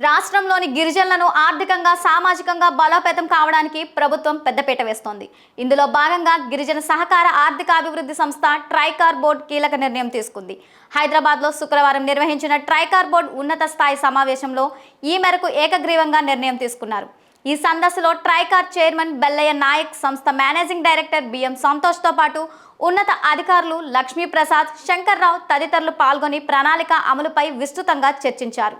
రాష్ట్రంలోని గిరిజనులను ఆర్థికంగా సామాజికంగా బలోపేతం కావడానికి ప్రభుత్వం పెద్దపీట వేస్తోంది. ఇందులో భాగంగా గిరిజన సహకార ఆర్థిక అభివృద్ధి సంస్థ ట్రైకార్ బోర్డు కీలక నిర్ణయం తీసుకుంది. హైదరాబాద్లో శుక్రవారం నిర్వహించిన ట్రైకార్ బోర్డు ఉన్నత స్థాయి సమావేశంలో ఈ మేరకు ఏకగ్రీవంగా నిర్ణయం తీసుకున్నారు. ఈ సదస్సులో ట్రైకార్ చైర్మన్ బెల్లయ్య నాయక్, సంస్థ మేనేజింగ్ డైరెక్టర్ బిఎం సంతోష్తో పాటు ఉన్నత అధికారులు లక్ష్మీప్రసాద్, శంకర్రావు తదితరులు పాల్గొని ప్రణాళిక అమలుపై విస్తృతంగా చర్చించారు.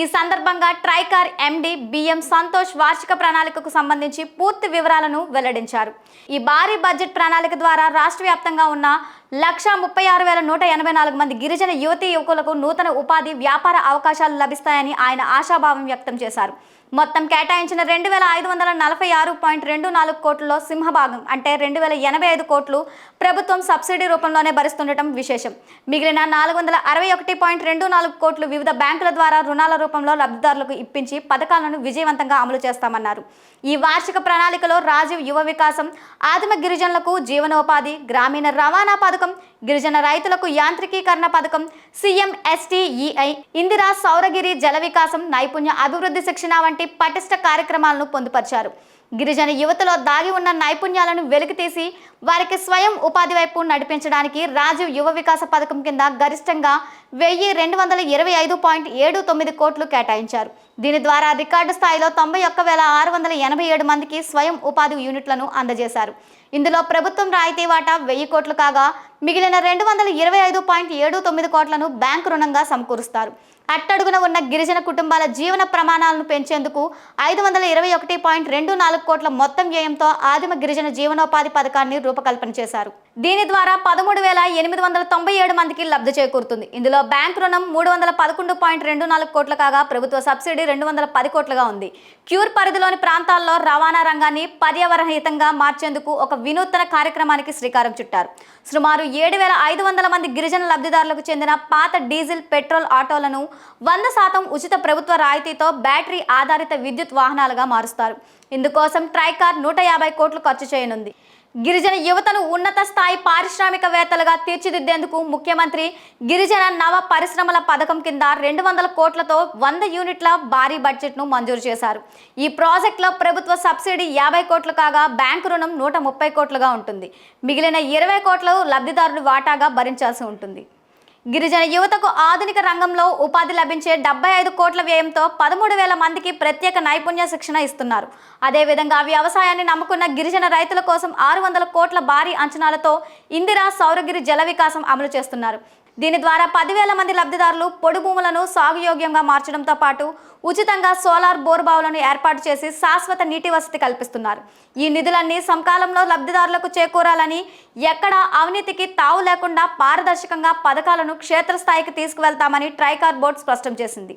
ఈ సందర్భంగా ట్రైకార్ ఎండి బిఎం సంతోష్ వార్షిక ప్రణాళికకు సంబంధించి పూర్తి వివరాలను వెల్లడించారు. ఈ భారీ బడ్జెట్ ప్రణాళిక ద్వారా రాష్ట్ర వ్యాప్తంగా ఉన్న 136,184 మంది గిరిజన యువతీ యువకులకు నూతన ఉపాధి, వ్యాపార అవకాశాలు లభిస్తాయని ఆయన ఆశాభావం వ్యక్తం చేశారు. మొత్తం కేటాయించిన 2,546.24 కోట్లలో సింహభాగం అంటే 2,085 కోట్లు ప్రభుత్వం సబ్సిడీ రూపంలోనే భరిస్తుండటం విశేషం. మిగిలిన 461.24 కోట్లు వివిధ బ్యాంకుల ద్వారా రుణాల రూపంలో లబ్ధిదారులకు ఇప్పించి పథకాలను విజయవంతంగా అమలు చేస్తామన్నారు. ఈ వార్షిక ప్రణాళికలో రాజీవ్ యువ వికాసం, ఆదిమ గిరిజనులకు జీవనోపాధి, గ్రామీణ రవాణా పథకం, గిరిజన రైతులకు యాంత్రికీకరణ పథకం, CMSTEI, ఇందిరా సౌరగిరి జల వికాసం, నైపుణ్య అభివృద్ధి శిక్షణ వంటి పటిష్ట కార్యక్రమాలను పొందుపరిచారు. గిరిజన యువతలో దాగి ఉన్న నైపుణ్యాలను వెలికితీసి వారికి స్వయం ఉపాధి వైపు నడిపించడానికి రాజీవ్ యువ వికాస పథకం కింద గరిష్టంగా 1,225.79 కోట్లు కేటాయించారు. దీని ద్వారా రికార్డు స్థాయిలో 91,687 మందికి స్వయం ఉపాధి యూనిట్లను అందజేశారు. ఇందులో ప్రభుత్వం రాయితీ వాటా 1,000 కోట్లు కాగా మిగిలిన 225.79 కోట్లను బ్యాంకు రుణంగా సమకూరుస్తారు. అట్టడుగున ఉన్న గిరిజన కుటుంబాల జీవన ప్రమాణాలను పెంచేందుకు 521.24 కోట్ల మొత్తం వ్యయంతో ఆదిమ గిరిజన జీవనోపాధి పథకాన్ని రూపకల్పన చేశారు. దీని ద్వారా 13,897 మందికి లబ్ధి చేకూరుతుంది. ఇందులో బ్యాంకు రుణం 311.24 కోట్లు కాగా ప్రభుత్వ సబ్సిడీ 210 కోట్లుగా ఉంది. క్యూర్ పరిధిలోని ప్రాంతాల్లో రవాణా రంగాన్ని పర్యావరణహితంగా మార్చేందుకు ఒక వినూత్న కార్యక్రమానికి శ్రీకారం చుట్టారు. సుమారు 7,500 మంది గిరిజన లబ్ధిదారులకు చెందిన పాత డీజిల్, పెట్రోల్ ఆటోలను 100% ఉచిత ప్రభుత్వ రాయితీతో బ్యాటరీ ఆధారిత విద్యుత్ వాహనాలుగా మారుస్తారు. ఇందుకోసం ట్రైకార్ 150 కోట్లు ఖర్చు చేయనుంది. గిరిజన యువతను ఉన్నత స్థాయి పారిశ్రామికవేత్తలుగా తీర్చిదిద్దేందుకు ముఖ్యమంత్రి గిరిజన నవ పరిశ్రమల పథకం కింద 200 కోట్లతో 100 యూనిట్ల భారీ బడ్జెట్ను మంజూరు చేశారు. ఈ ప్రాజెక్టులో ప్రభుత్వ సబ్సిడీ 50 కోట్లు కాగా బ్యాంకు రుణం 130 కోట్లుగా ఉంటుంది. మిగిలిన 20 కోట్లు లబ్ధిదారులు వాటాగా భరించాల్సి ఉంటుంది. గిరిజన యువతకు ఆధునిక రంగంలో ఉపాధి లభించే 75 కోట్ల వ్యయంతో 13,000 మందికి ప్రత్యేక నైపుణ్య శిక్షణ ఇస్తున్నారు. అదేవిధంగా వ్యవసాయాన్ని నమ్ముకున్న గిరిజన రైతుల కోసం 600 కోట్ల భారీ అంచనాలతో ఇందిరా సౌరగిరి జల వికాసం అమలు చేస్తున్నారు. దీని ద్వారా 10,000 మంది లబ్ధిదారులు పొడి భూములను సాగుయోగ్యంగా మార్చడంతో పాటు ఉచితంగా సోలార్ బోర్బావులను ఏర్పాటు చేసి శాశ్వత నీటి వసతి కల్పిస్తున్నారు. ఈ నిధులన్నీ సమకాలంలో లబ్ధిదారులకు చేకూరాలని, ఎక్కడ అవినీతికి తావు లేకుండా పారదర్శకంగా పథకాలను క్షేత్రస్థాయికి తీసుకువెళ్తామని ట్రైకార్ బోర్డు స్పష్టం చేసింది.